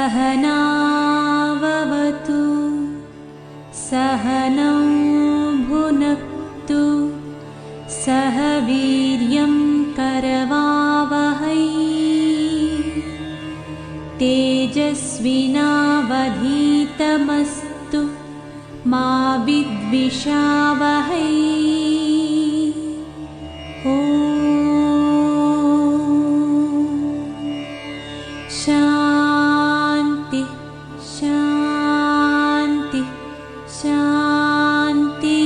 सहनाववतु सहनौ भुनक्तु सह वीर्यं करवावहै तेजस्विनावधीतमस्तु मा विद्विषावहै। शांति शांति शांति।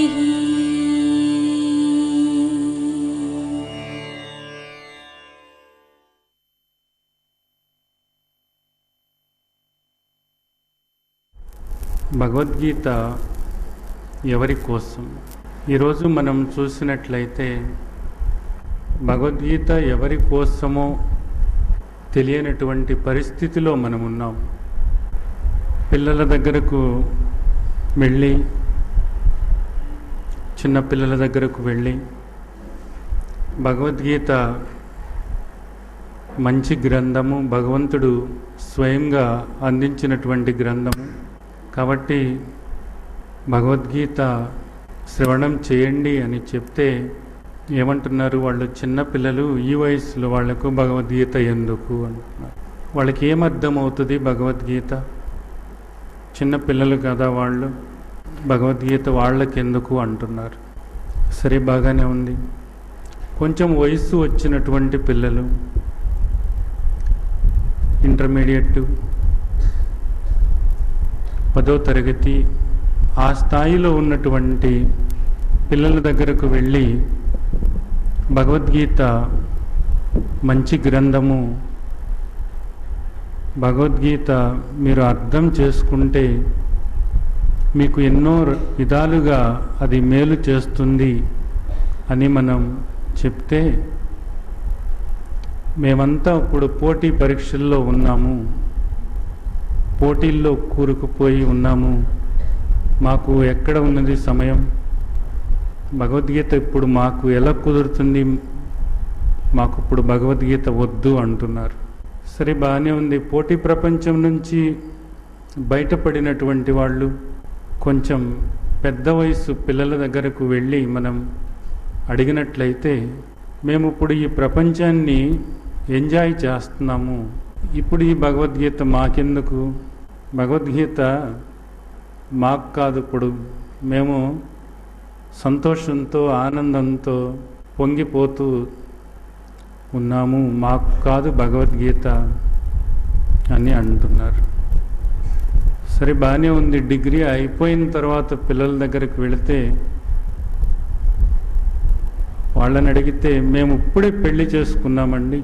భగవద్గీత ఎవరి కోసం? ఈరోజు మనం చూసినట్లయితే భగవద్గీత ఎవరి కోసమో తెలియనటువంటి పరిస్థితిలో మనం ఉన్నాం. పిల్లల దగ్గరకు వెళ్ళి, చిన్నపిల్లల దగ్గరకు వెళ్ళి భగవద్గీత మంచి గ్రంథము, భగవంతుడు స్వయంగా అందించినటువంటి గ్రంథము కాబట్టి భగవద్గీత శ్రవణం చేయండి అని చెప్తే ఏమంటున్నారు వాళ్ళు? చిన్నపిల్లలు, ఈ వయసులో వాళ్లకు భగవద్గీత ఎందుకు అంటున్నారు. వాళ్ళకి ఏమర్థం అవుతుంది భగవద్గీత? చిన్నపిల్లలు కదా వాళ్ళు, భగవద్గీత వాళ్ళకి ఎందుకు అంటున్నారు. సరే, బాగానే ఉంది. కొంచెం వయసు వచ్చినటువంటి పిల్లలు, ఇంటర్మీడియట్, 10వ తరగతి ఆ స్థాయిలో ఉన్నటువంటి పిల్లల దగ్గరకు వెళ్ళి భగవద్గీత మంచి గ్రంథము, భగవద్గీత మీరు అర్థం చేసుకుంటే మీకు ఎన్నో విధాలుగా అది మేలు చేస్తుంది అని మనం చెప్తే, మేమంతా ఇప్పుడు పోటీ పరీక్షల్లో ఉన్నాము, పోటీల్లో కూరుకుపోయి ఉన్నాము, మాకు ఎక్కడ ఉన్నది సమయం, భగవద్గీత ఇప్పుడు మాకు ఎలా కుదురుతుంది, మాకు ఇప్పుడు భగవద్గీత వద్దు అంటున్నారు. సరే, బాగానే ఉంది. పోటీ ప్రపంచం నుంచి బయటపడినటువంటి వాళ్ళు కొంచెం పెద్ద వయసు పిల్లల దగ్గరకు వెళ్ళి మనం అడిగినట్లయితే, మేము ఇప్పుడు ఈ ప్రపంచాన్ని ఎంజాయ్ చేస్తున్నాము, ఇప్పుడు ఈ భగవద్గీత మాకెందుకు, భగవద్గీత మాకు కాదు, ఇప్పుడు మేము సంతోషంతో ఆనందంతో పొంగిపోతూ ఉన్నాము, మాకు కాదు భగవద్గీత అని అంటున్నారు. సరే, బాగానే ఉంది. డిగ్రీ అయిపోయిన తర్వాత పిల్లల దగ్గరికి వెళితే వాళ్ళని అడిగితే, మేము ఇప్పుడే పెళ్లి చేసుకున్నామండి,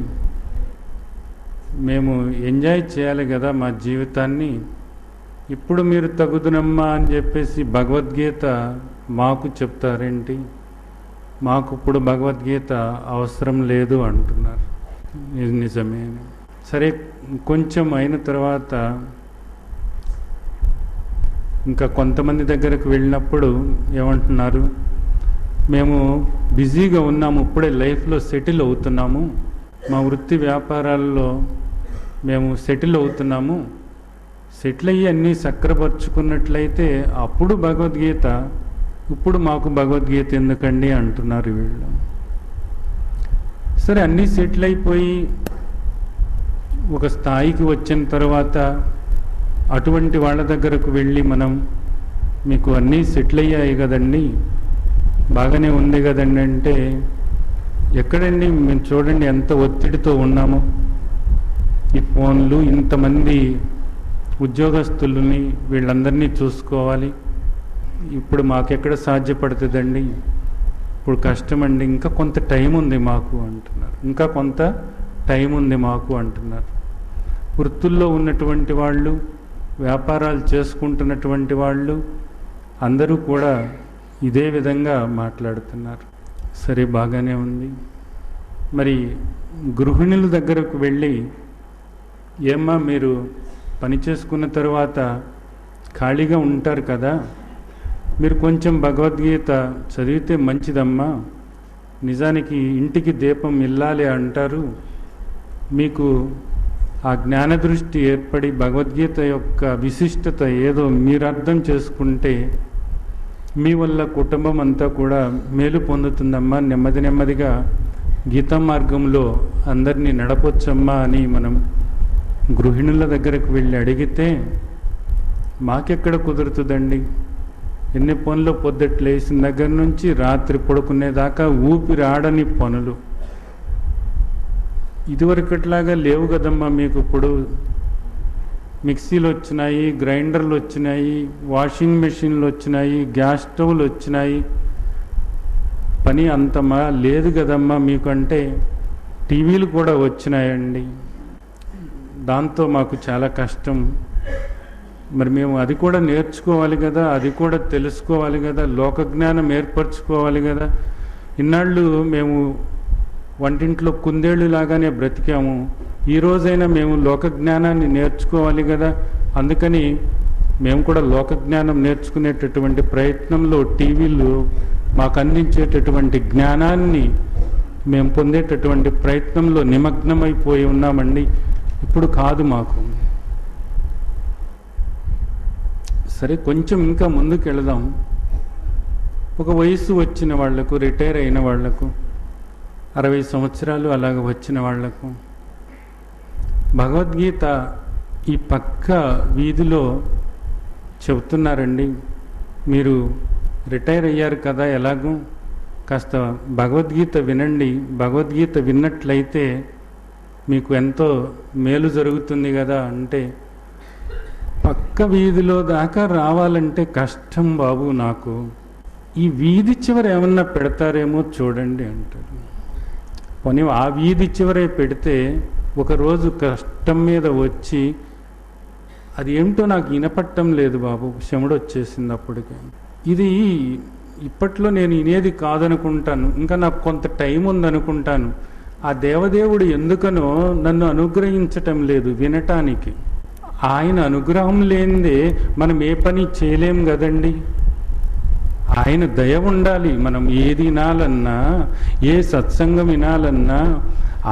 మేము ఎంజాయ్ చేయాలి కదా మా జీవితాన్ని, ఇప్పుడు మీరు తగుదునమ్మా అని చెప్పేసి భగవద్గీత మాకు చెప్తారేంటి, మాకు ఇప్పుడు భగవద్గీత అవసరం లేదు అంటున్నారు. ఇది నిజమే. సరే, కొంచెం అయిన తర్వాత ఇంకా కొంతమంది దగ్గరకు వెళ్ళినప్పుడు ఏమంటున్నారు, మేము బిజీగా ఉన్నాము, ఇప్పుడే లైఫ్లో సెటిల్ అవుతున్నాము, మా వృత్తి వ్యాపారాల్లో మేము సెటిల్ అవుతున్నాము, సెటిల్ అయ్యి అన్నీ సక్రపరుచుకున్నట్లయితే అప్పుడు భగవద్గీత, ఇప్పుడు మాకు భగవద్గీత ఎందుకండి అంటున్నారు వీళ్ళు. సరే, అన్నీ సెటిల్ అయిపోయి ఒక స్థాయికి వచ్చిన తర్వాత అటువంటి వాళ్ళ దగ్గరకు వెళ్ళి మనం, మీకు అన్నీ సెటిల్ అయ్యాయి కదండి, బాగానే ఉంది కదండి అంటే, ఎక్కడండి మేము చూడండి ఎంత ఒత్తిడితో ఉన్నామో, ఈ ఫోన్లు, ఇంతమంది ఉద్యోగస్తులని వీళ్ళందరినీ చూసుకోవాలి, ఇప్పుడు మాకెక్కడ సాధ్యపడుతుందండి, ఇప్పుడు కష్టమండి, ఇంకా కొంత టైం ఉంది మాకు అంటున్నారు, ఇంకా కొంత టైం ఉంది మాకు అంటున్నారు. వృత్తుల్లో ఉన్నటువంటి వాళ్ళు, వ్యాపారాలు చేసుకుంటున్నటువంటి వాళ్ళు అందరూ కూడా ఇదే విధంగా మాట్లాడుతున్నారు. సరే, బాగానే ఉంది. మరి గృహిణుల దగ్గరకు వెళ్ళి, ఏమ్మా మీరు పని చేసుకున్న తర్వాత ఖాళీగా ఉంటారు కదా, మీరు కొంచెం భగవద్గీత చదివితే మంచిదమ్మా, నిజానికి ఇంటికి దీపం ఇల్లాలి అంటారు, మీకు ఆ జ్ఞాన దృష్టి ఏర్పడి భగవద్గీత యొక్క విశిష్టత ఏదో మీరు అర్థం చేసుకుంటే మీ వల్ల కుటుంబం అంతా కూడా మేలు పొందుతుందమ్మా, నెమ్మది నెమ్మదిగా గీతా మార్గంలో అందరినీ నడపొచ్చమ్మా అని మనం గృహిణుల దగ్గరకు వెళ్ళి అడిగితే మాకెక్కడ కుదురుతుందండి, ఎన్ని పనులు పొద్దుట్లు వేసిన దగ్గర నుంచి రాత్రి పడుకునేదాకా ఊపిరి ఆడని పనులు. ఇదివరకట్లాగా లేవు కదమ్మా మీకు. ఇప్పుడు మిక్సీలు వచ్చినాయి, గ్రైండర్లు వచ్చినాయి, వాషింగ్ మెషిన్లు వచ్చినాయి, గ్యాస్ స్టవ్లు వచ్చినాయి. పని అంతమా లేదు కదమ్మా మీకు అంటే టీవీలు కూడా వచ్చినాయండి. దాంతో మాకు చాలా కష్టం. మరి మేము అది కూడా నేర్చుకోవాలి కదా, అది కూడా తెలుసుకోవాలి కదా, లోకజ్ఞానం ఏర్పరచుకోవాలి కదా. ఇన్నాళ్ళు మేము వంటింట్లో కుందేళ్ళు లాగానే బ్రతికాము. ఈరోజైనా మేము లోకజ్ఞానాన్ని నేర్చుకోవాలి కదా. అందుకని మేము కూడా లోకజ్ఞానం నేర్చుకునేటటువంటి ప్రయత్నంలో టీవీలు మాకు అందించేటటువంటి జ్ఞానాన్ని మేము పొందేటటువంటి ప్రయత్నంలో నిమగ్నమైపోయి ఉన్నామండి. ఇప్పుడు కాదు మాకు. సరే, కొంచెం ఇంకా ముందుకు వెళదాం. ఒక వయసు వచ్చిన వాళ్లకు, రిటైర్ అయిన వాళ్లకు, 60 సంవత్సరాలు అలాగ వచ్చిన వాళ్లకు భగవద్గీత ఈ పక్క వీధిలో చెబుతున్నారండి. మీరు రిటైర్ అయ్యారు కదా, ఎలాగూ కాస్త భగవద్గీత వినండి. భగవద్గీత విన్నట్లయితే మీకు ఎంతో మేలు జరుగుతుంది కదా అంటే, పక్క వీధిలో దాకా రావాలంటే కష్టం బాబు నాకు, ఈ వీధి చివర ఏమన్నా పెడతారేమో చూడండి అంటారు. పోనీ ఆ వీధి చివరే పెడితే ఒకరోజు కష్టం మీద వచ్చి అది ఏమిటో నాకు వినపట్టం లేదు బాబు, శముడు వచ్చేసింది అప్పటికే. ఇది ఇప్పట్లో నేను వినేది కాదనుకుంటాను, ఇంకా నాకు కొంత టైం ఉందనుకుంటాను. ఆ దేవదేవుడు ఎందుకనో నన్ను అనుగ్రహించటం లేదు వినటానికి. ఆయన అనుగ్రహం లేనిదే మనం ఏ పని చేయలేం కదండి. ఆయన దయ ఉండాలి. మనం ఏది వినాలన్నా, ఏ సత్సంగం వినాలన్నా,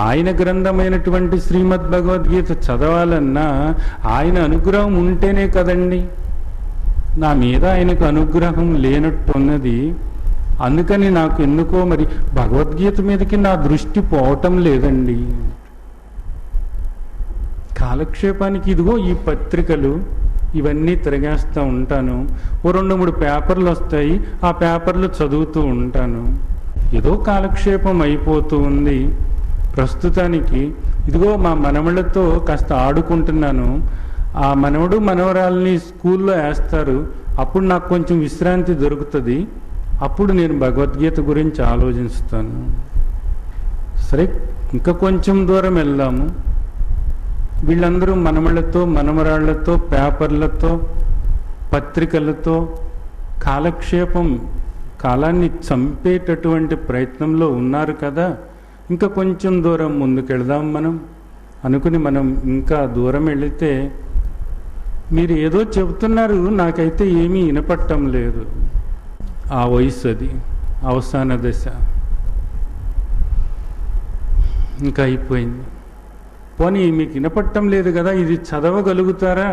ఆయన గ్రంథమైనటువంటి శ్రీమద్ భగవద్గీత చదవాలన్నా ఆయన అనుగ్రహం ఉంటేనే కదండి. నా మీద ఆయనకు అనుగ్రహం లేనట్టున్నది. అందుకని నాకు ఎందుకో మరి భగవద్గీత మీదకి నా దృష్టి పోవటం లేదండి. కాలక్షేపానికి ఇదిగో ఈ పత్రికలు ఇవన్నీ తిరగేస్తూ ఉంటాను. ఓ 2-3 పేపర్లు వస్తాయి, ఆ పేపర్లు చదువుతూ ఉంటాను. ఏదో కాలక్షేపం అయిపోతూ ఉంది. ప్రస్తుతానికి ఇదిగో మా మనవళ్ళతో కాస్త ఆడుకుంటున్నాను. ఆ మనవడు మనవరాల్ని స్కూల్లో వేస్తారు, అప్పుడు నాకు కొంచెం విశ్రాంతి దొరుకుతుంది. అప్పుడు నేను భగవద్గీత గురించి ఆలోచిస్తాను. సరే, ఇంకా కొంచెం దూరం వెళ్దాము. వీళ్ళందరూ మనమళ్ళతో, మనమరాళ్లతో, పేపర్లతో, పత్రికలతో కాలక్షేపం, కాలాన్ని చంపేటటువంటి ప్రయత్నంలో ఉన్నారు కదా. ఇంకా కొంచెం దూరం ముందుకెళ్దాం మనం అనుకుని మనం ఇంకా దూరం వెళితే మీరు ఏదో చెబుతున్నారు, నాకైతే ఏమీ వినపట్టం లేదు. ఆ వయసు అది అవసాన దశ ఇంకా అయిపోయింది. పోనీ మీకు వినపట్టం లేదు కదా, ఇది చదవగలుగుతారా?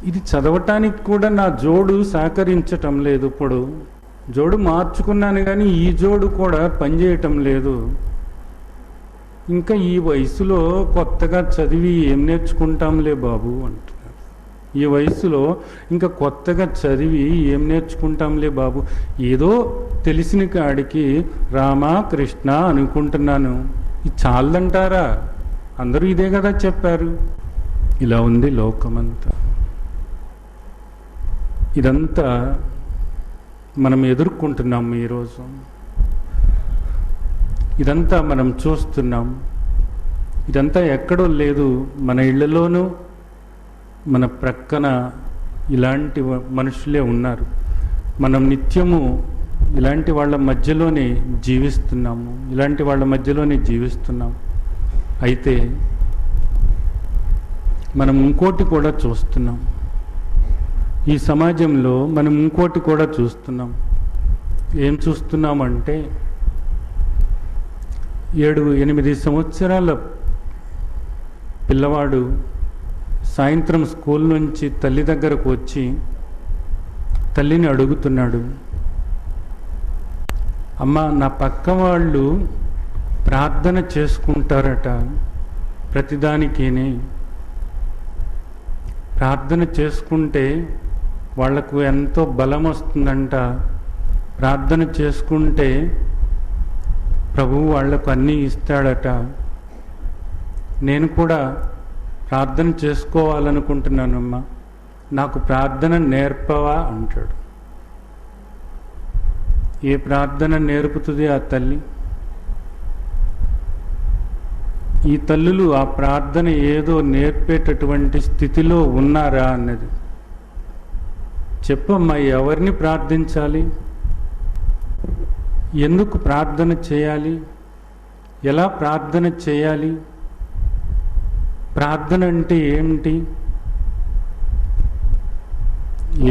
ఇది చదవటానికి కూడా నా జోడు సహకరించటం లేదు. ఇప్పుడు జోడు మార్చుకున్నాను కానీ ఈ జోడు కూడా పనిచేయటం లేదు. ఇంకా ఈ వయసులో కొత్తగా చదివి ఏం నేర్చుకుంటాంలే బాబు అంటున్నారు. ఈ వయసులో ఇంకా కొత్తగా చదివి ఏం నేర్చుకుంటాంలే బాబు, ఏదో తెలిసిన కాడికి రామ కృష్ణ అనుకుంటున్నాను, ఇది చాలదంటారా? అందరూ ఇదే కదా చెప్పారు. ఇలా ఉంది లోకమంతా. ఇదంతా మనం ఎదుర్కొంటున్నాం ఈరోజు. ఇదంతా మనం చూస్తున్నాం. ఇదంతా ఎక్కడో లేదు, మన ఇళ్లలోనూ మన ప్రక్కన ఇలాంటి మనుషులే ఉన్నారు. మనం నిత్యము ఇలాంటి వాళ్ళ మధ్యలోనే జీవిస్తున్నాము, ఇలాంటి వాళ్ళ మధ్యలోనే జీవిస్తున్నాం. అయితే మనం ఇంకోటి కూడా చూస్తున్నాం. ఈ సమాజంలో మనం ఇంకోటి కూడా చూస్తున్నాం. ఏం చూస్తున్నామంటే 7-8 సంవత్సరాల పిల్లవాడు సాయంత్రం స్కూల్ నుంచి తల్లి దగ్గరకు వచ్చి తల్లిని అడుగుతున్నాడు, అమ్మ, నా పక్క వాళ్ళు ప్రార్థన చేసుకుంటారట, ప్రతిదానికిని ప్రార్థన చేసుకుంటే వాళ్లకు ఎంతో బలం వస్తుందంట, ప్రార్థన చేసుకుంటే ప్రభువు వాళ్లకు అన్నీ ఇస్తాడట, నేను కూడా ప్రార్థన చేసుకోవాలనుకుంటున్నానమ్మా, నాకు ప్రార్థన నేర్పవా అంటాడు. ఏ ప్రార్థన నేర్పుతుంది ఆ తల్లి? ఈ తల్లులు ఆ ప్రార్థన ఏదో నేర్పేటటువంటి స్థితిలో ఉన్నారా అన్నది. చెప్పమ్మా, ఎవరిని ప్రార్థించాలి, ఎందుకు ప్రార్థన చేయాలి, ఎలా ప్రార్థన చేయాలి, ప్రార్థన అంటే ఏమిటి?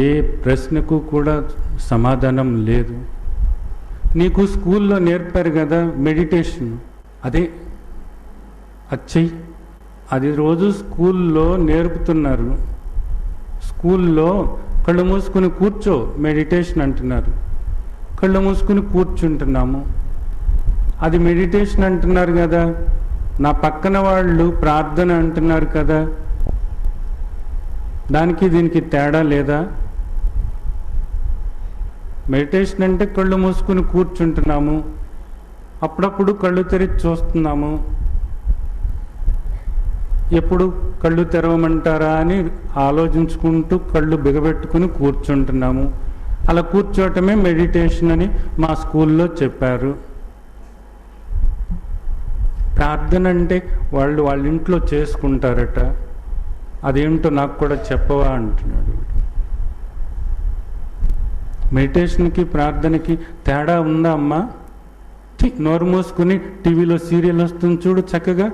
ఏ ప్రశ్నకు కూడా సమాధానం లేదు. నీకు స్కూల్లో నేర్పారు కదా మెడిటేషన్, అదే అచ్చయ్, అది రోజు స్కూల్లో నేర్పుతున్నారు. స్కూల్లో కళ్ళు మూసుకుని కూర్చో మెడిటేషన్ అంటున్నారు, కళ్ళు మూసుకుని కూర్చుంటున్నాము, అది మెడిటేషన్ అంటున్నారు కదా. నా పక్కన వాళ్ళు ప్రార్థన అంటున్నారు కదా, దానికి దీనికి తేడా లేదా? మెడిటేషన్ అంటే కళ్ళు మూసుకుని కూర్చుంటున్నాము, అప్పుడప్పుడు కళ్ళు తెరిచి చూస్తున్నాము, ఎప్పుడు కళ్ళు తెరవమంటారా అని ఆలోచించుకుంటూ కళ్ళు బిగబెట్టుకుని కూర్చుంటున్నాము. అలా కూర్చోవటమే మెడిటేషన్ అని మా స్కూల్లో చెప్పారు. ప్రార్థన అంటే వాళ్ళు వాళ్ళ ఇంట్లో చేసుకుంటారట, అదేంటో నాకు కూడా చెప్పవా అంటున్నాడు. మెడిటేషన్కి ప్రార్థనకి తేడా ఉందా అమ్మా? నోరు మూసుకుని టీవీలో సీరియల్ వస్తుంది చూడు, చక్కగా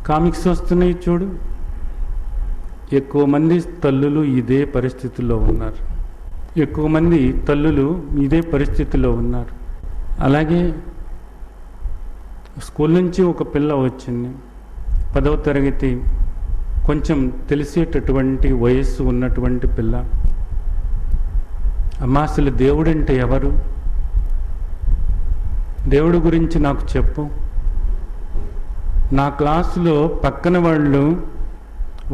కామిక్స్ వస్తున్నాయి చూడు. ఎక్కువ మంది తల్లులు ఇదే పరిస్థితిలో ఉన్నారు, ఎక్కువ మంది తల్లులు ఇదే పరిస్థితిలో ఉన్నారు. అలాగే స్కూల్ నుంచి ఒక పిల్ల వచ్చింది, 10వ తరగతి, కొంచెం తెలిసేటటువంటి వయస్సు ఉన్నటువంటి పిల్ల. అమ్మా, అసలు దేవుడు అంటే ఎవరు, దేవుడి గురించి నాకు చెప్పు. నా క్లాసులో పక్కన వాళ్ళు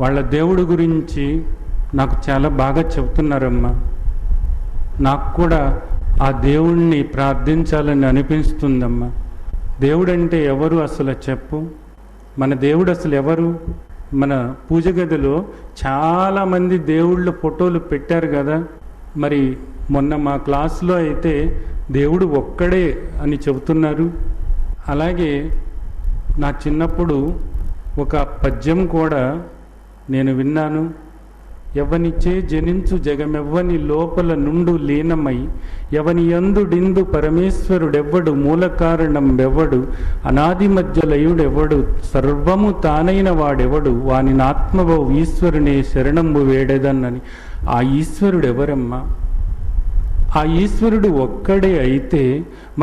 వాళ్ళ దేవుడి గురించి నాకు చాలా బాగా చెబుతున్నారమ్మా, నాకు కూడా ఆ దేవుణ్ణి ప్రార్థించాలని అనిపిస్తుందమ్మా. దేవుడు అంటే ఎవరు అసలు చెప్పు, మన దేవుడు అసలు ఎవరు? మన పూజ గదిలో చాలామంది దేవుళ్ళ ఫోటోలు పెట్టారు కదా, మరి మొన్న మా క్లాసులో అయితే దేవుడు ఒక్కడే అని చెబుతున్నారు. అలాగే నా చిన్నప్పుడు ఒక పద్యం కూడా నేను విన్నాను. ఎవనిచే జనించు జగమెవ్వని లోపల నుండు లీనమై ఎవని యందుడిందు పరమేశ్వరుడెవ్వడు మూల కారణం వెవ్వడు అనాది మధ్యలయుడెవ్వడు సర్వము తానైన వాడెవడు వాని ఆత్మవో ఈశ్వరునే శరణంబు వేడేదన్నని. ఆ ఈశ్వరుడు ఎవరమ్మా? ఆ ఈశ్వరుడు ఒక్కడే అయితే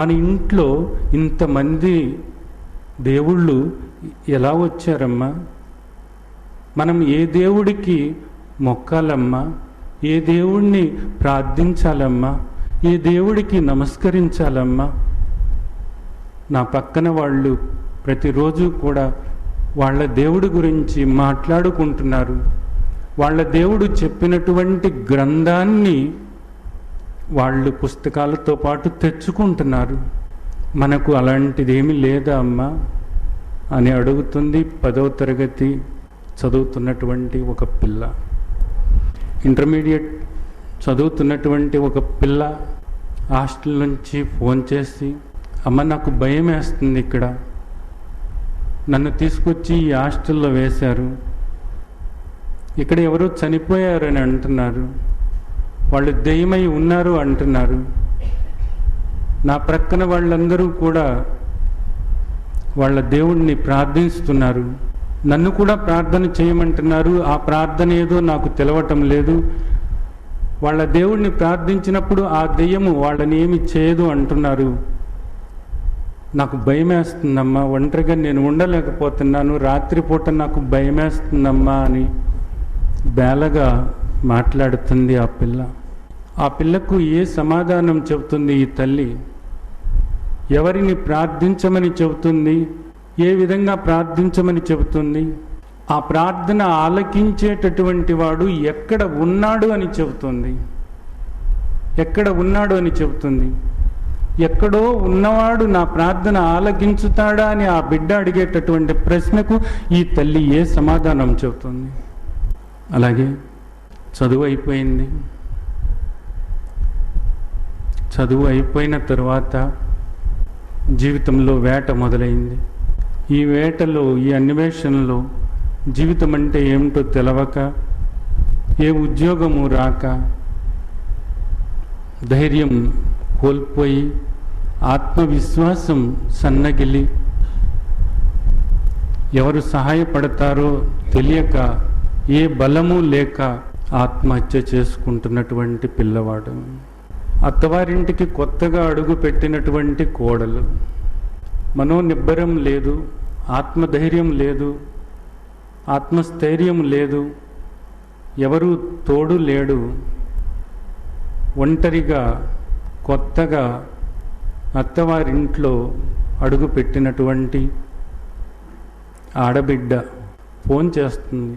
మన ఇంట్లో ఇంతమంది దేవుళ్ళు ఎలా వచ్చారమ్మా? మనం ఏ దేవుడికి మొక్కాలమ్మా? ఏ దేవుణ్ణి ప్రార్థించాలమ్మా? ఏ దేవుడికి నమస్కరించాలమ్మా? నా పక్కన వాళ్ళు ప్రతిరోజు కూడా వాళ్ళ దేవుడి గురించి మాట్లాడుకుంటున్నారు. వాళ్ళ దేవుడు చెప్పినటువంటి గ్రంథాన్ని వాళ్ళు పుస్తకాలతో పాటు తెచ్చుకుంటున్నారు. మనకు అలాంటిదేమీ లేదా అమ్మా అని అడుగుతుంది 10వ తరగతి చదువుతున్నటువంటి ఒక పిల్ల. ఇంటర్మీడియట్ చదువుతున్నటువంటి ఒక పిల్ల హాస్టల్ నుంచి ఫోన్ చేసి, అమ్మ నాకు భయం వేస్తుంది, ఇక్కడ నన్ను తీసుకొచ్చి ఈ హాస్టల్లో వేశారు, ఇక్కడ ఎవరో చనిపోయారని అంటున్నారు, వాళ్ళు దెయ్యమై ఉన్నారు అంటున్నారు, నా ప్రక్కన వాళ్ళందరూ కూడా వాళ్ళ దేవుణ్ణి ప్రార్థిస్తున్నారు, నన్ను కూడా ప్రార్థన చేయమంటున్నారు, ఆ ప్రార్థన ఏదో నాకు తెలవటం లేదు, వాళ్ళ దేవుణ్ణి ప్రార్థించినప్పుడు ఆ దెయ్యము వాళ్ళని ఏమి చేయదు అంటున్నారు, నాకు భయమేస్తుందమ్మా, ఒంటరిగా నేను ఉండలేకపోతున్నాను, రాత్రిపూట నాకు భయమేస్తుందమ్మా అని బేలగా మాట్లాడుతుంది ఆ పిల్ల. ఆ పిల్లకు ఏ సమాధానం చెబుతుంది ఈ తల్లి? ఎవరిని ప్రార్థించమని చెబుతుంది? ఏ విధంగా ప్రార్థించమని చెబుతుంది? ఆ ప్రార్థన ఆలకించేటటువంటి వాడు ఎక్కడ ఉన్నాడు అని చెబుతుంది. ఎక్కడ ఉన్నాడు అని చెబుతుంది. ఎక్కడో ఉన్నవాడు నా ప్రార్థన ఆలకించుతాడా అని ఆ బిడ్డ అడిగేటటువంటి ప్రశ్నకు ఈ తల్లి ఏ సమాధానం చెబుతుంది? అలాగే చదువు అయిపోయింది. చదువు అయిపోయిన తరువాత జీవితంలో వేట మొదలైంది. ఈ వేటలో, ఈ అన్వేషణలో జీవితం అంటే ఏమిటో తెలవక, ఏ ఉద్యోగము రాక, ధైర్యం కోల్పోయి, ఆత్మవిశ్వాసం సన్నగిలి, ఎవరు సహాయపడతారో తెలియక, ఏ బలము లేక ఆత్మహత్య చేసుకుంటున్నటువంటి పిల్లవాడు. అత్తవారింటికి కొత్తగా అడుగు పెట్టినటువంటి కోడలు. మనోనిబ్బరం లేదు, ఆత్మధైర్యం లేదు, ఆత్మస్థైర్యం లేదు, ఎవరు తోడు లేడు. ఒంటరిగా కొత్తగా అత్తవారింట్లో అడుగు పెట్టినటువంటి ఆడబిడ్డ ఫోన్ చేస్తుంది.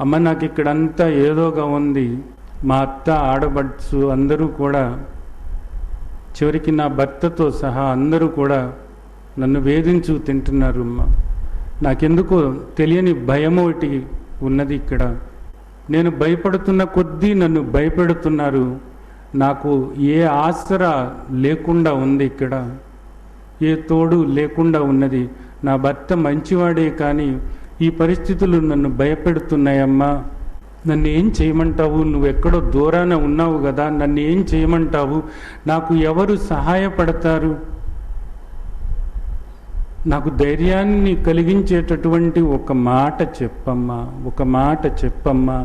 అమ్మ, నాకు ఇక్కడంతా ఏదోగా ఉంది, మా అత్త, ఆడబడ్సు అందరూ కూడా, చివరికి నా భర్తతో సహా అందరూ కూడా నన్ను వేధించు తింటున్నారు అమ్మ. నాకెందుకో తెలియని భయం ఒకటి ఉన్నది ఇక్కడ. నేను భయపడుతున్న కొద్దీ నన్ను భయపెడుతున్నారు. నాకు ఏ ఆసరా లేకుండా ఉంది ఇక్కడ, ఏ తోడు లేకుండా ఉన్నది. నా భర్త మంచివాడే, కానీ ఈ పరిస్థితులు నన్ను భయపెడుతున్నాయమ్మా. నన్ను ఏం చేయమంటావు? నువ్వు ఎక్కడో దూరాన ఉన్నావు కదా, నన్ను ఏం చేయమంటావు? నాకు ఎవరు సహాయపడతారు? నాకు ధైర్యాన్ని కలిగించేటటువంటి ఒక మాట చెప్పమ్మా, ఒక మాట చెప్పమ్మా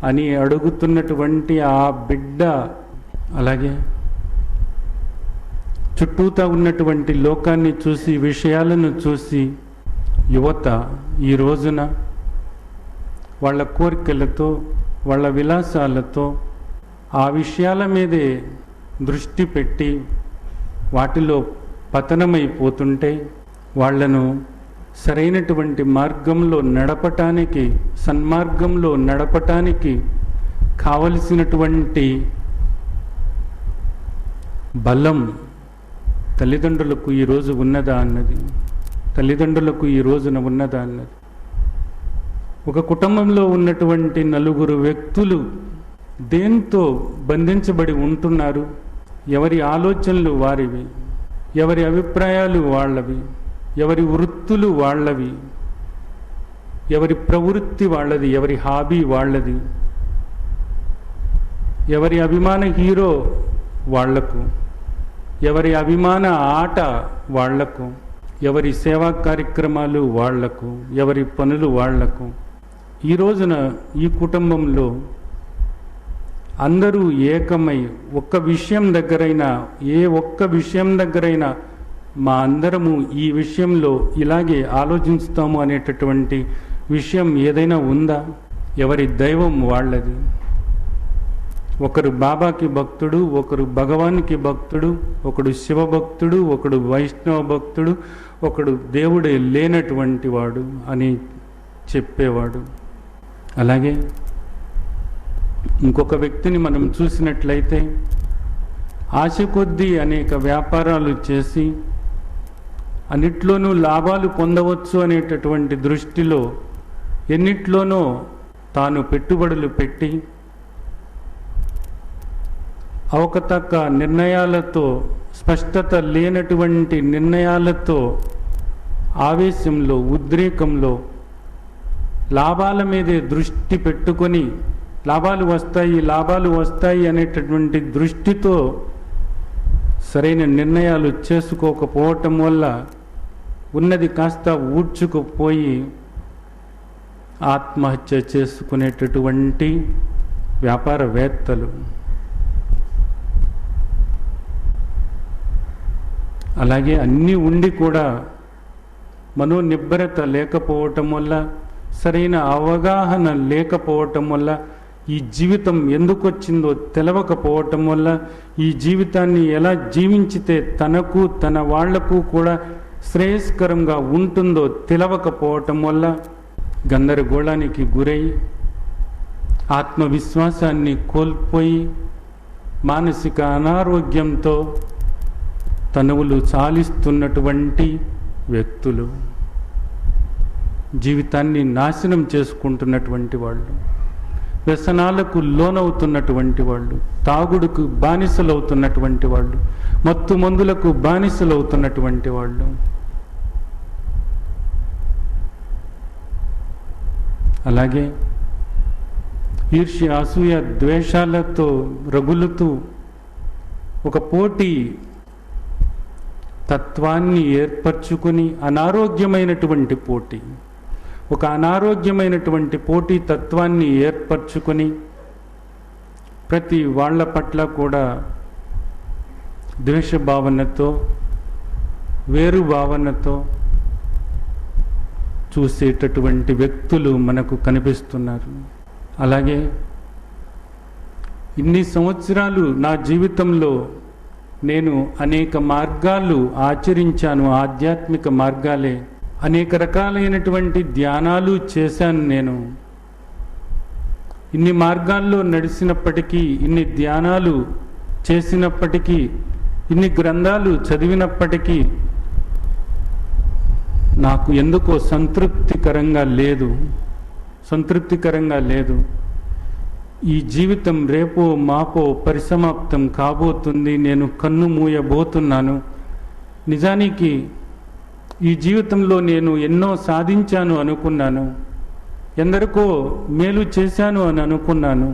అని అడుగుతున్నటువంటి ఆ బిడ్డ. అలాగే చుట్టూతా ఉన్నటువంటి లోకాన్ని చూసి, విషయాలను చూసి యువత ఈ రోజున వాళ్ళ కోరికలతో, వాళ్ళ విలాసాలతో ఆ విషయాల మీదే దృష్టి పెట్టి వాటిలో పతనమైపోతుంటే, వాళ్లను సరైనటువంటి మార్గంలో నడపటానికి, సన్మార్గంలో నడపటానికి కావలసినటువంటి బలం తల్లిదండ్రులకు ఈరోజు ఉన్నదా అన్నది, తల్లిదండ్రులకు ఈ రోజున ఉన్నదా అన్నది. ఒక కుటుంబంలో ఉన్నటువంటి నలుగురు వ్యక్తులు దేంతో బంధించబడి ఉంటున్నారు? ఎవరి ఆలోచనలు వారివి, ఎవరి అభిప్రాయాలు వాళ్ళవి, ఎవరి వృత్తులు వాళ్ళవి, ఎవరి ప్రవృత్తి వాళ్ళది, ఎవరి హాబీ వాళ్ళది, ఎవరి అభిమాన హీరో వాళ్లకు, ఎవరి అభిమాన ఆట వాళ్లకు, ఎవరి సేవా కార్యక్రమాలు వాళ్లకు, ఎవరి పనులు వాళ్లకు. ఈ రోజున ఈ కుటుంబంలో అందరూ ఏకమై ఒక్క విషయం దగ్గరైనా, ఏ ఒక్క విషయం దగ్గరైనా మా అందరము ఈ విషయంలో ఇలాగే ఆలోచిస్తాము అనేటటువంటి విషయం ఏదైనా ఉందా? ఎవరి దైవం వాళ్ళది. ఒకరు బాబాకి భక్తుడు, ఒకరు భగవానికి భక్తుడు, ఒకడు శివభక్తుడు, ఒకడు వైష్ణవ భక్తుడు, ఒకడు దేవుడే లేనటువంటి వాడు అని చెప్పేవాడు. అలాగే ఇంకొక వ్యక్తిని మనం చూసినట్లయితే ఆశ కొద్దీ అనేక వ్యాపారాలు చేసి అన్నిట్లోనూ లాభాలు పొందవచ్చు అనేటటువంటి దృష్టిలో ఎన్నిట్లోనో తాను పెట్టుబడులు పెట్టి అవకతవక నిర్ణయాలతో, స్పష్టత లేనటువంటి నిర్ణయాలతో, ఆవేశంలో, ఉద్రేకంలో లాభాల మీదే దృష్టి పెట్టుకొని లాభాలు వస్తాయి అనేటటువంటి దృష్టితో సరైన నిర్ణయాలు చేసుకోకపోవటం వల్ల ఉన్నది కాస్త ఊడ్చుకుపోయి ఆత్మహత్య చేసుకునేటటువంటి వ్యాపారవేత్తలు. అలాగే అన్నీ ఉండి కూడా మనోనిబ్బరత లేకపోవటం వల్ల, సరైన అవగాహన లేకపోవటం వల్ల, ఈ జీవితం ఎందుకు వచ్చిందో తెలవకపోవటం వల్ల, ఈ జీవితాన్ని ఎలా జీవించితే తనకు తన వాళ్లకు కూడా శ్రేయస్కరంగా ఉంటుందో తెలవకపోవటం వల్ల గందరగోళానికి గురై ఆత్మవిశ్వాసాన్ని కోల్పోయి మానసిక అనారోగ్యంతో తనువులు చాలిస్తున్నటువంటి వ్యక్తులు, జీవితాన్ని నాశనం చేసుకుంటున్నటువంటి వాళ్ళు, వ్యసనాలకు లోనవుతున్నటువంటి వాళ్ళు, తాగుడుకు బానిసలవుతున్నటువంటి వాళ్ళు, మత్తు మందులకు బానిసలవుతున్నటువంటి వాళ్ళు, అలాగే ఈర్ష్య అసూయ ద్వేషాలతో రగులుతూ ఒక పోటీ తత్వాన్ని ఏర్పరచుకుని అనారోగ్యమైనటువంటి పోటీ, ఒక అనారోగ్యమైనటువంటి పోటీ తత్వాన్ని ఏర్పరచుకొని ప్రతి వాళ్ళ పట్ల కూడా ద్వేష భావనతో, వేరు భావనతో చూసేటటువంటి వ్యక్తులు మనకు కనిపిస్తున్నారు. అలాగే ఇన్ని సంవత్సరాలు నా జీవితంలో నేను అనేక మార్గాలు ఆచరించాను, ఆధ్యాత్మిక మార్గాలే, అనేక రకాలైనటువంటి ధ్యానాలు చేశాను. నేను ఇన్ని మార్గాల్లో నడిచినప్పటికీ, ఇన్ని ధ్యానాలు చేసినప్పటికీ, ఇన్ని గ్రంథాలు చదివినప్పటికీ నాకు ఎందుకో సంతృప్తికరంగా లేదు. ఈ జీవితం రేపో మాపో పరిసమాప్తం కాబోతుంది, నేను కన్ను మూయబోతున్నాను. నిజానికి ఈ జీవితంలో నేను ఎన్నో సాధించాను అనుకున్నాను, ఎందరికో మేలు చేశాను అని అనుకున్నాను,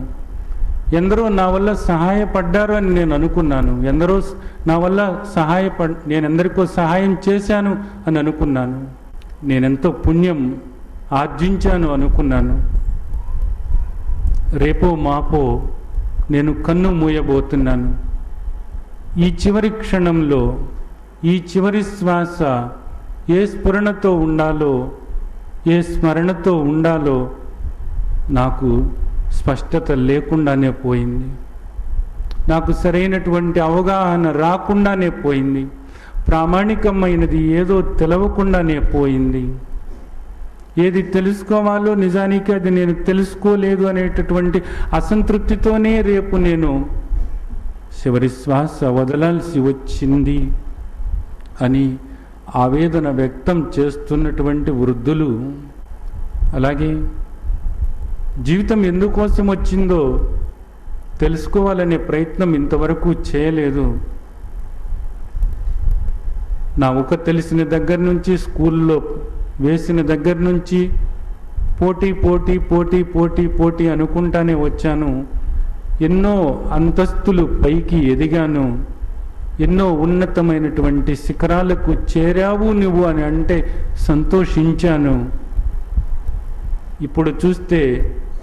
ఎందరో నా వల్ల సహాయపడ్డారు అని నేను అనుకున్నాను, ఎందరో నా వల్ల నేను ఎందరికో సహాయం చేశాను అని అనుకున్నాను, నేనెంతో పుణ్యం ఆర్జించాను అనుకున్నాను. రేపో మాపో నేను కన్ను మూయబోతున్నాను. ఈ చివరి క్షణంలో, ఈ చివరి శ్వాస ఏ స్ఫురణతో ఉండాలో, ఏ స్మరణతో ఉండాలో నాకు స్పష్టత లేకుండానే పోయింది. నాకు సరైనటువంటి అవగాహన రాకుండానే పోయింది. ప్రామాణికమైనది ఏదో తెలవకుండానే పోయింది. ఏది తెలుసుకోవాలో నిజానికి అది నేను తెలుసుకోలేదు అనేటటువంటి అసంతృప్తితోనే రేపు నేను చివరి శ్వాస వదలాల్సి వచ్చింది అని ఆవేదన వ్యక్తం చేస్తున్నటువంటి వృద్ధులు, అలాగే జీవితం ఎందుకోసం వచ్చిందో తెలుసుకోవాలనే ప్రయత్నం ఇంతవరకు చేయలేదు. నా ఊహ తెలిసిన దగ్గర నుంచి, స్కూల్లో వేసిన దగ్గర నుంచి పోటీ పోటీ పోటీ పోటీ పోటీ అనుకుంటానే వచ్చాను. ఎన్నో అంతస్తులు పైకి ఎదిగాను, ఎన్నో ఉన్నతమైనటువంటి శిఖరాలకు చేరావు నువ్వు అని అంటే సంతోషించాను. ఇప్పుడు చూస్తే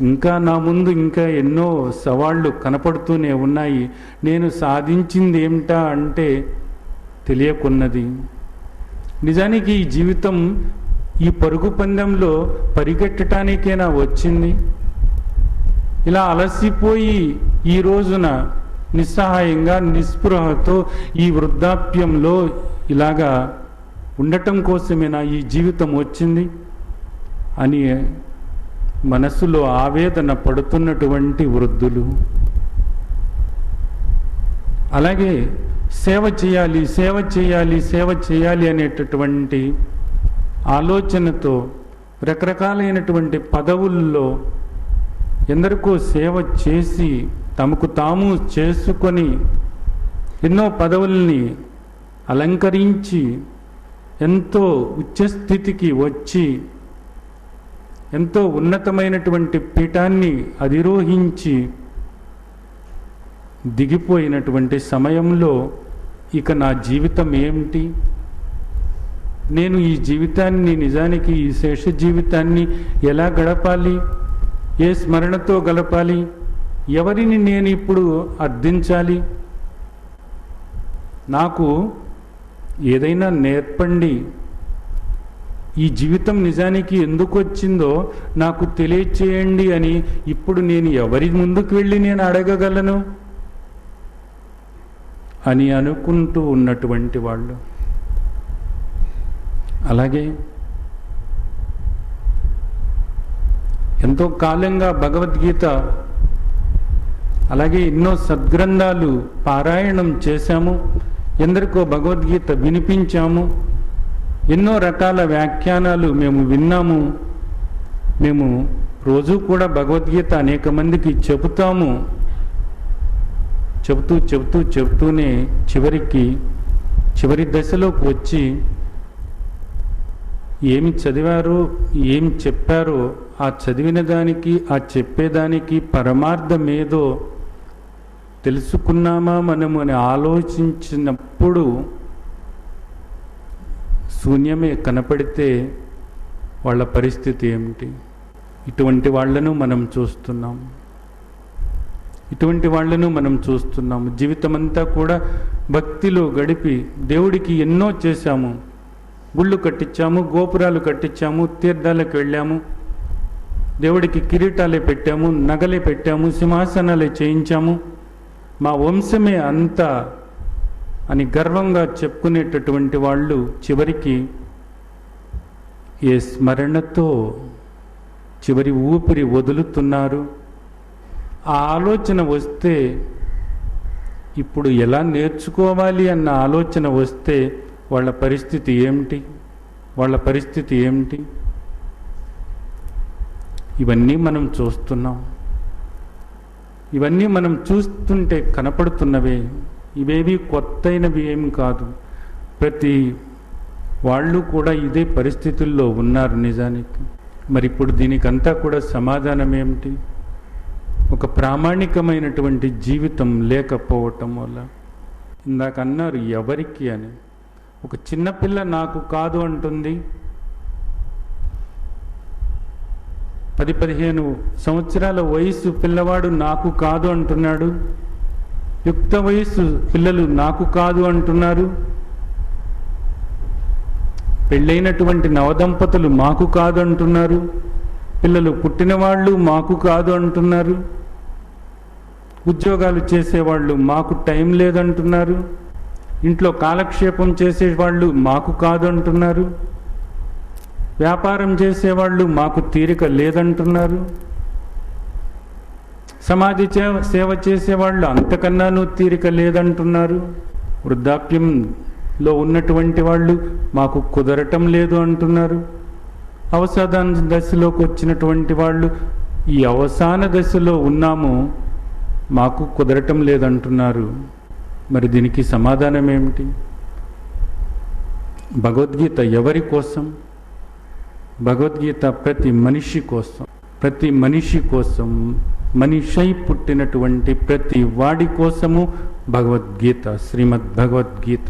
ఇంకా నా ముందు ఇంకా ఎన్నో సవాళ్ళు కనపడుతూనే ఉన్నాయి. నేను సాధించింది ఏమిటా అంటే తెలియకున్నది. నిజానికి ఈ జీవితం ఈ పరుగు పందెంలో పరిగెట్టడానికేనా వచ్చింది? ఇలా అలసిపోయి ఈ రోజున నిస్సహాయంగా, నిస్పృహతో ఈ వృద్ధాప్యంలో ఇలాగా ఉండటం కోసమేనా ఈ జీవితం వచ్చింది అని మనసులో ఆవేదన పడుతున్నటువంటి వృద్ధులు, అలాగే సేవ చేయాలి, సేవ చేయాలి, సేవ చేయాలి అనేటటువంటి ఆలోచనతో రకరకాలైనటువంటి పదవుల్లో ఎందరికో సేవ చేసి తమకు తాము చేసుకొని ఎన్నో పదవుల్ని అలంకరించి ఎంతో ఉచ్చస్థితికి వచ్చి ఎంతో ఉన్నతమైనటువంటి పీఠాన్ని అధిరోహించి దిగిపోయినటువంటి సమయంలో ఇక నా జీవితం ఏమిటి? నేను ఈ జీవితాన్ని, నిజానికి ఈ శేష జీవితాన్ని ఎలా గడపాలి? ఏ స్మరణతో గడపాలి? ఎవరిని నేను ఇప్పుడు అర్థించాలి? నాకు ఏదైనా నేర్పండి, ఈ జీవితం నిజానికి ఎందుకు వచ్చిందో నాకు తెలియచేయండి అని ఇప్పుడు నేను ఎవరి ముందుకు వెళ్ళి నేను అడగగలను అని అనుకుంటూ ఉన్నటువంటి వాళ్ళు. అలాగే ఎంతో కాలంగా భగవద్గీత అలాగే ఎన్నో సద్గ్రంథాలు పారాయణం చేశాము, ఎందరికో భగవద్గీత వినిపించాము, ఎన్నో రకాల వ్యాఖ్యానాలు మేము విన్నాము. మేము రోజు కూడా భగవద్గీత అనేక మందికి చెబుతాము. చెబుతూనే చివరి దశలోకి వచ్చి ఏమి చదివారో ఏమి చెప్పారో ఆ చదివిన దానికి ఆ చెప్పేదానికి పరమార్థమేదో తెలుసుకున్నామా మనము అని ఆలోచించినప్పుడు శూన్యమే కనపడితే వాళ్ళ పరిస్థితి ఏమిటి? ఇటువంటి వాళ్ళను మనం చూస్తున్నాము. జీవితమంతా కూడా భక్తిలో గడిపి దేవుడికి ఎన్నో చేశాము. గుళ్ళు కట్టించాము, గోపురాలు కట్టించాము, తీర్థాలకు వెళ్ళాము, దేవుడికి కిరీటాలే పెట్టాము, నగలే పెట్టాము, సింహాసనాలే చేయించాము, మా వంశమే అంతా అని గర్వంగా చెప్పుకునేటటువంటి వాళ్ళు చివరికి ఏ స్మరణతో చివరి ఊపిరి వదులుతున్నారు. ఆ ఆలోచన వస్తే, ఇప్పుడు ఎలా నేర్చుకోవాలి అన్న ఆలోచన వస్తే వాళ్ళ పరిస్థితి ఏమిటి? ఇవన్నీ మనం చూస్తున్నాం. ఇవన్నీ మనం చూస్తుంటే కనపడుతున్నవే. ఇవేవి కొత్తైనవి ఏమి కాదు. ప్రతి వాళ్ళు కూడా ఇదే పరిస్థితుల్లో ఉన్నారు నిజానికి. మరి ఇప్పుడు దీనికంతా కూడా సమాధానం ఏమిటి? ఒక ప్రామాణికమైనటువంటి జీవితం లేకపోవటం వల్ల. ఇందాక అన్నారు ఎవరికి అని. ఒక చిన్నపిల్ల నాకు కాదు అంటుంది, 10-15 సంవత్సరాల వయసు పిల్లవాడు నాకు కాదు అంటున్నాడు, యుక్త వయసు పిల్లలు నాకు కాదు అంటున్నారు, పెళ్ళైనటువంటి నవదంపతులు మాకు కాదు అంటున్నారు, పిల్లలు పుట్టిన వాళ్ళు మాకు కాదు అంటున్నారు, ఉద్యోగాలు చేసేవాళ్ళు మాకు టైం లేదంటున్నారు, ఇంట్లో కాలక్షేపం చేసేవాళ్ళు మాకు కాదు అంటున్నారు, వ్యాపారం చేసేవాళ్ళు మాకు తీరిక లేదంటున్నారు, సమాజ సేవ చేసేవాళ్ళు అంతకన్నాను తీరిక లేదంటున్నారు, వృద్ధాప్యంలో ఉన్నటువంటి వాళ్ళు మాకు కుదరటం లేదు అంటున్నారు, అవసాన దశలోకి వచ్చినటువంటి వాళ్ళు ఈ అవసాన దశలో ఉన్నాము మాకు కుదరటం లేదంటున్నారు. మరి దీనికి సమాధానం ఏమిటి? భగవద్గీత ఎవరి కోసం? భగవద్గీత ప్రతి మనిషి కోసం మనిషై పుట్టినటువంటి ప్రతి వాడి కోసము భగవద్గీత, శ్రీమద్ భగవద్గీత.